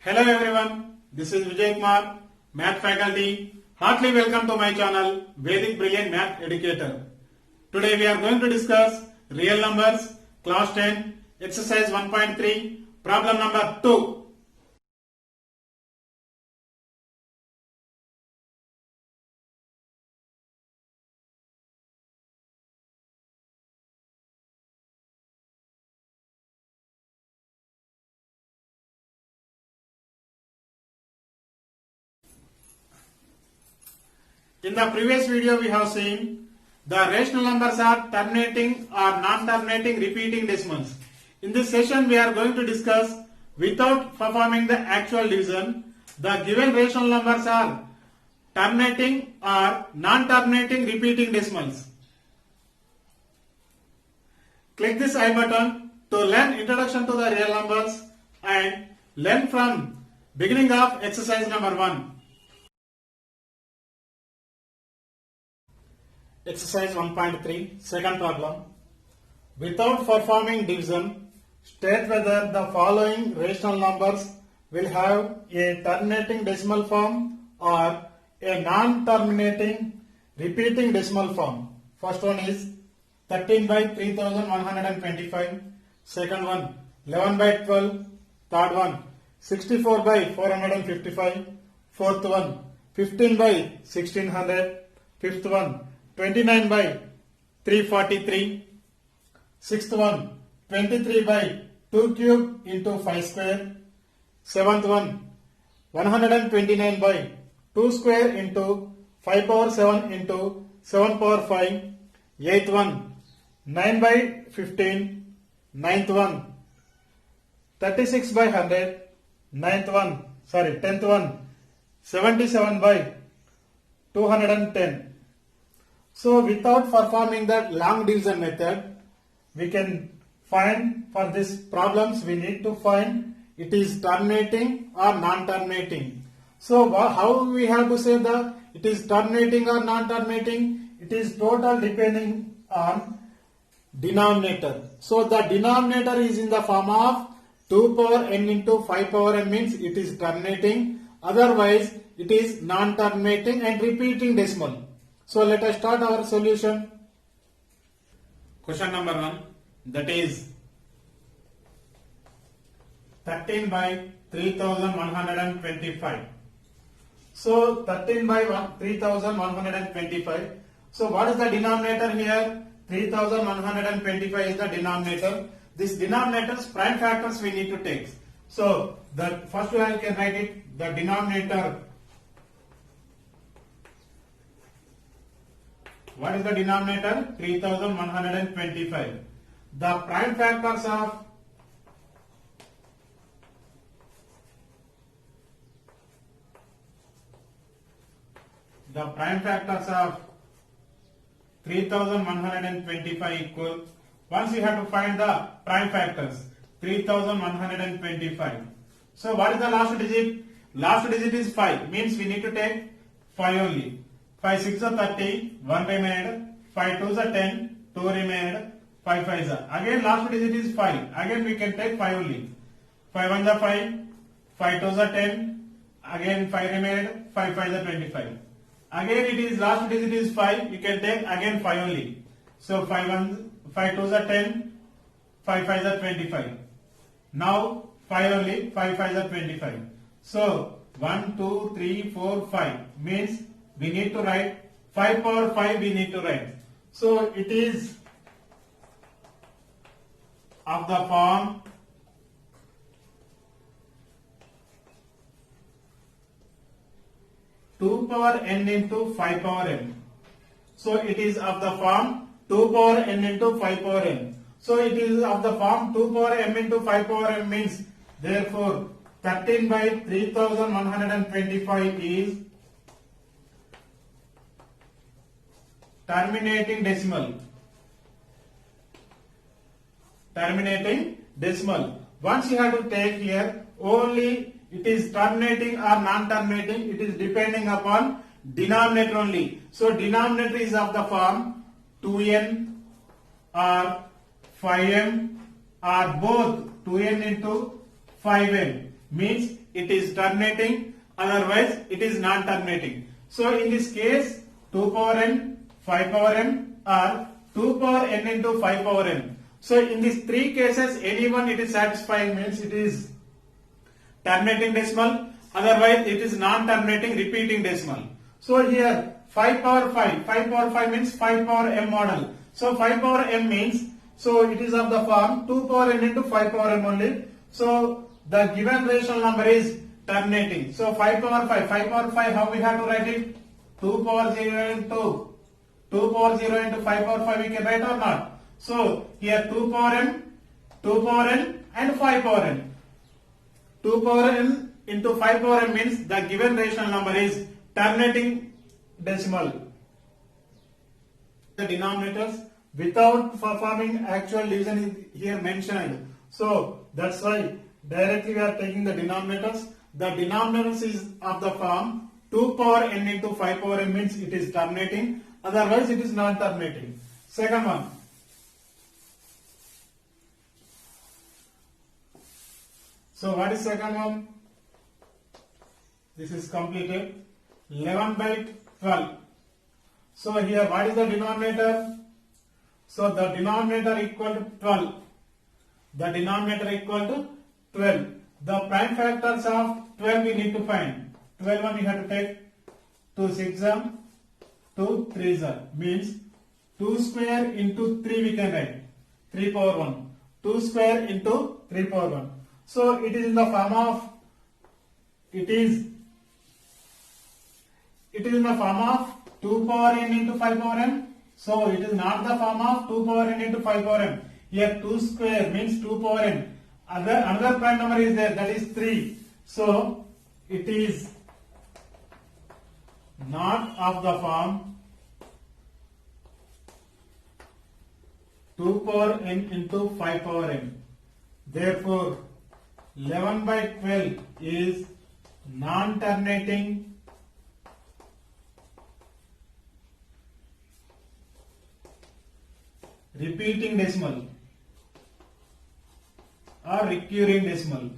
Hello everyone, this is Vijay Kumar, Math faculty. Heartily welcome to my channel, Vedic Brilliant Math Educator. Today we are going to discuss real numbers, class 10, exercise 1.3, problem number 2. In the previous video we have seen the rational numbers are terminating or non-terminating repeating decimals. In this session we are going to discuss without performing the actual division, the given rational numbers are terminating or non-terminating repeating decimals. Click this I button to learn introduction to the real numbers and learn from beginning of exercise number 1. Exercise 1.3, second problem. Without performing division, state whether the following rational numbers will have a terminating decimal form or a non-terminating repeating decimal form. First one is 13 by 3125. Second one 11 by 12. Third one 64 by 455. Fourth one 15 by 1600. Fifth one 29 by 343. Sixth one 23 by 2 cube into 5 square. Seventh one 129 by 2 square into 5 power 7 into 7 power 5. Eighth one 9 by 15. Ninth one 36 by 100. Tenth one 77 by 210. So without performing the long division method, we can find for these problems we need to find it is terminating or non-terminating. So how we have to say that it is terminating or non-terminating? It is total depending on denominator. So the denominator is in the form of 2 power n into 5 power n means it is terminating. Otherwise it is non-terminating and repeating decimal. So let us start our solution. Question number 1, that is 13 by 3125. So 13 by 3125. So what is the denominator here? 3125 is the denominator. This denominator's prime factors we need to take. So the first one I can write it, the denominator. What is the denominator? 3125. The prime factors of the prime factors of 3125 equal. Once you have to find the prime factors, 3125. So what is the last digit? Last digit is 5. Means we need to take 5 only. 5 6 are 30, 1 remained, 5 2 are 10, 2 remained, 5 5 are. Again last digit is 5. Again we can take 5 only. 5 1 are 5, 5 2 are 10, again 5 remained, 5 5 are 25. Again it is last digit is 5, you can take again 5 only. So 5 2 are 10, 5 5 are 25. Now 5 only, 5 5 are 25. So 1 2 3 4 5 means we need to write 5 power 5 we need to write. So it is of the form two power n into 5 power n. So it is of the form 2 power n into 5 power n. So it is of the form 2 power m into 5 power n means therefore 13 by 3125 is terminating decimal. Terminating decimal. Once you have to take here only it is terminating or non-terminating, it is depending upon denominator only. So denominator is of the form 2n or 5m or both 2n into 5n. means it is terminating, otherwise it is non-terminating. So in this case 2 power n, 5 power n or 2 power n into 5 power n. So in these three cases any one it is satisfying, means it is terminating decimal, otherwise it is non-terminating repeating decimal. So here 5 power 5 means 5 power m model. So 5 power m means, so it is of the form 2 power n into 5 power m only. So the given rational number is terminating. So 5 power 5, how we have to write it? 2 power 0 into 5 power 5 we can write or not? So here 2 power n and 5 power n. 2 power n into 5 power n means the given rational number is terminating decimal. The denominators without performing actual division is here mentioned. So that's why directly we are taking the denominators. The denominators is of the form 2 power n into 5 power n means it is terminating, otherwise it is non-terminating. Second one. So what is second one? This is completed. 11 by 12. So here what is the denominator? So the denominator equal to 12. The denominator equal to 12. The prime factors of 12 we need to find. 12 one we have to take 2 6 2 3 means 2 square into 3 we can write 3 power 1. 2 square into 3 power 1. So it is in the form of it is in the form of 2 power n into 5 power n. So it is not the form of 2 power n into 5 power n. Here 2 square means 2 power n. Another prime number is there, that is 3. So it is not of the form 2 power n into 5 power n. Therefore 11 by 12 is non-terminating repeating decimal or recurring decimal.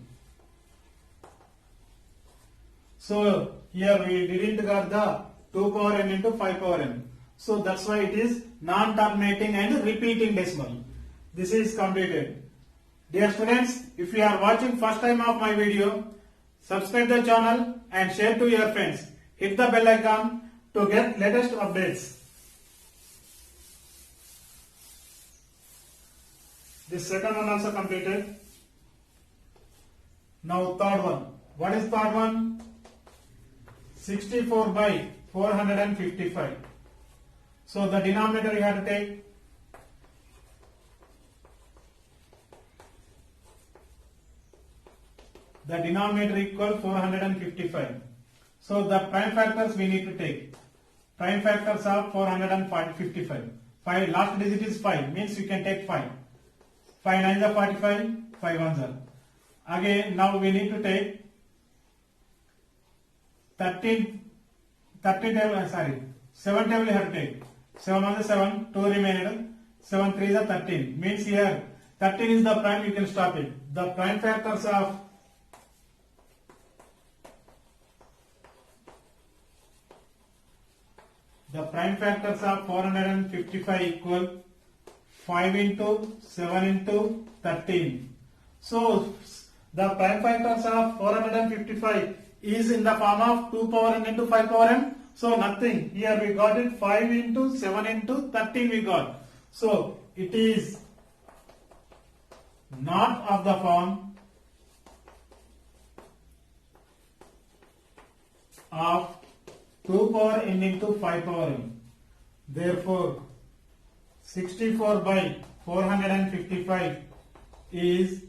So here we didn't get the 2 power n into 5 power n. So that's why it is non-terminating and repeating decimal. This is completed. Dear students, if you are watching first time of my video, subscribe the channel and share to your friends. Hit the bell icon to get latest updates. This second one also completed. Now third one. What is third one? 64 by 455. So the denominator you have to take. The denominator equal 455. So the prime factors we need to take. Prime factors of 455. 5 last digit is 5 means you can take 5. 5 9s are 45, 5 1s are. Again now we need to take 7 table you have to take. 7 1s are 7, 2 remained, 7 3s are 13. Means here 13 is the prime, you can stop it. The prime factors of The prime factors of 455 equal 5 into 7 into 13. So the prime factors of 455 is in the form of 2 power n into 5 power n. So nothing. Here we got it 5 into 7 into 13 we got. So it is not of the form of 2 power n into 5 power n. Therefore 64 by 455 is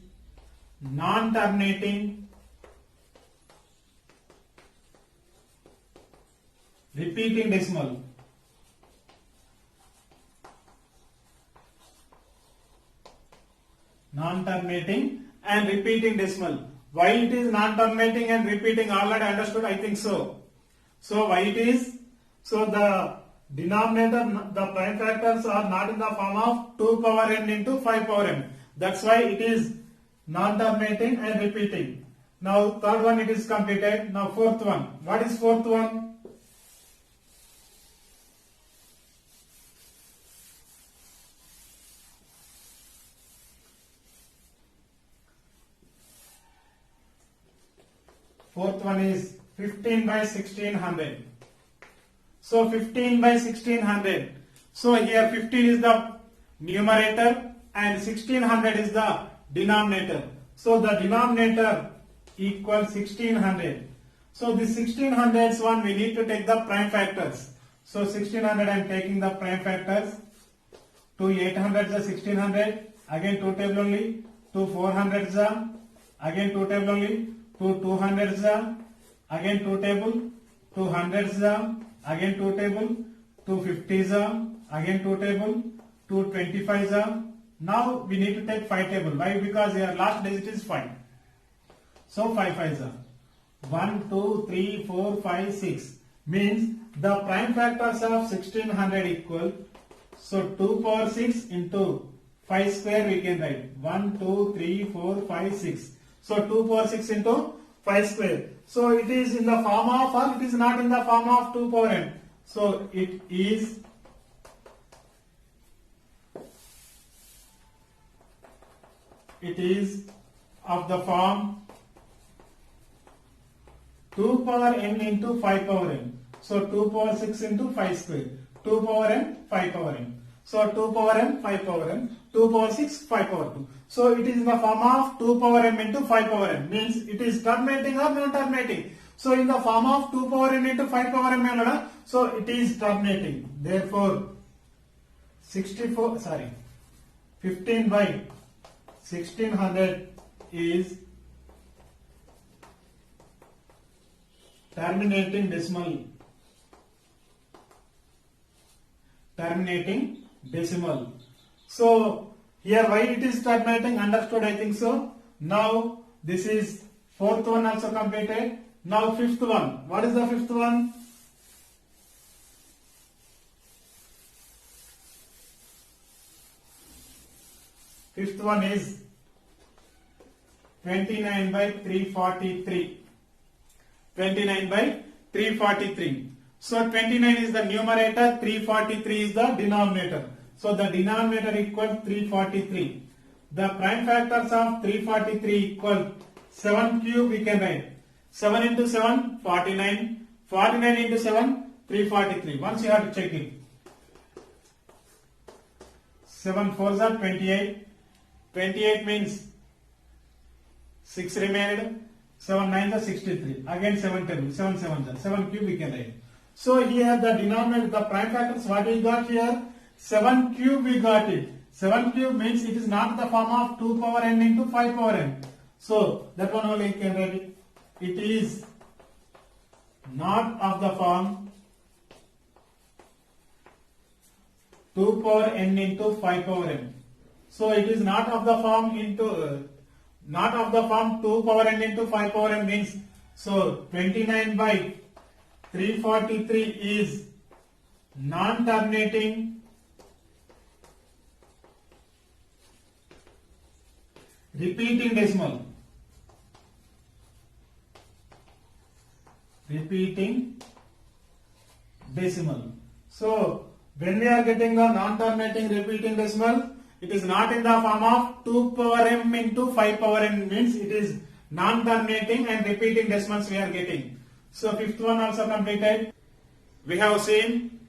non-terminating repeating decimal. Non-terminating and repeating decimal. Why it is non-terminating and repeating already understood, I think so. So why it is? So the denominator, the prime factors are not in the form of 2 power n into 5 power n. That's why it is non-terminating and repeating. Now third one it is completed. Now fourth one. What is fourth one? Fourth one is 15 by 1600. So 15 by 1600. So here 15 is the numerator and 1600 is the denominator. So the denominator equals 1600. So this 1600s one we need to take the prime factors. So 1600 I am taking the prime factors. 2 800s are 1600. Again 2 table only. 2 400s are. Again 2 table only. 2 200s are. Again 2 table. 2 hundreds are. Again 2 table. 2 50s are. Again 2 table. 2 25s are. Now we need to take 5 table. Why? Because your last digit is 5. So 5 5s are. 1, 2, 3, 4, 5, 6. Means the prime factors of 1600 equal. So 2 power 6 into 5 square we can write. 1, 2, 3, 4, 5, 6. So 2 power 6 into 5 square. So it is in the form of, or it is not in the form of 2 power n. So it is of the form 2 power n into 5 power n. So 2 power 6 into 5 square. 2 power n, 5 power n. So 2 power n, 5 power n. 2 power 6, 5 power 2. So it is in the form of 2 power m into 5 power n. Means it is terminating or non-terminating. So in the form of 2 power n into 5 power m, so it is terminating. Therefore 15 by 1600 is terminating decimal. So here why it is terminating, understood I think so. Now this is fourth one also completed. Now fifth one. What is the fifth one? Fifth one is 29 by 343. 29 by 343. So 29 is the numerator, 343 is the denominator. So the denominator equals 343. The prime factors of 343 equal 7 cube we can write. 7 into 7, 49. 49 into 7, 343. Once you have to check it. 7 4s are 28. 28 means 6 remained. 7 9s are 63. Again 7 table. 7 7s are 7 cube we can write. So here the denominator, the prime factors, what we got here? 7 cube we got it. 7 cube means it is not the form of 2 power n into 5 power n. So that one only you can write it. It is not of the form 2 power n into 5 power n. So it is not of the form 2 power n into 5 power n means, so 29 by 343 is non-terminating repeating decimal. So when we are getting the non-terminating repeating decimal, it is not in the form of 2 power m into 5 power n, means it is non-terminating and repeating decimals we are getting. So fifth one also completed. We have seen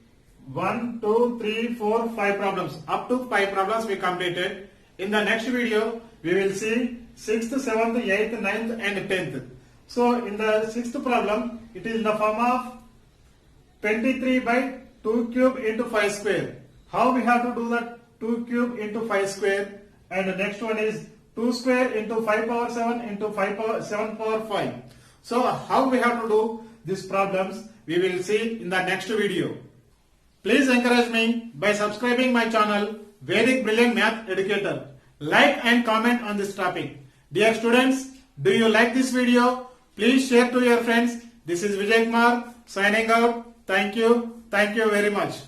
1, 2, 3, 4, 5 problems. Up to 5 problems we completed. In the next video, we will see 6th, 7th, 8th, 9th and 10th. So in the 6th problem, it is in the form of 23 by 2 cube into 5 square. How we have to do that? 2 cube into 5 square. And the next one is 2 square into 5 power 7 into 7 power 5. So how we have to do these problems, we will see in the next video. Please encourage me by subscribing my channel Vedic Brilliant Math Educator. Like and comment on this topic. Dear students, do you like this video? Please share to your friends. This is Vijay Kumar signing out. Thank you. Thank you very much.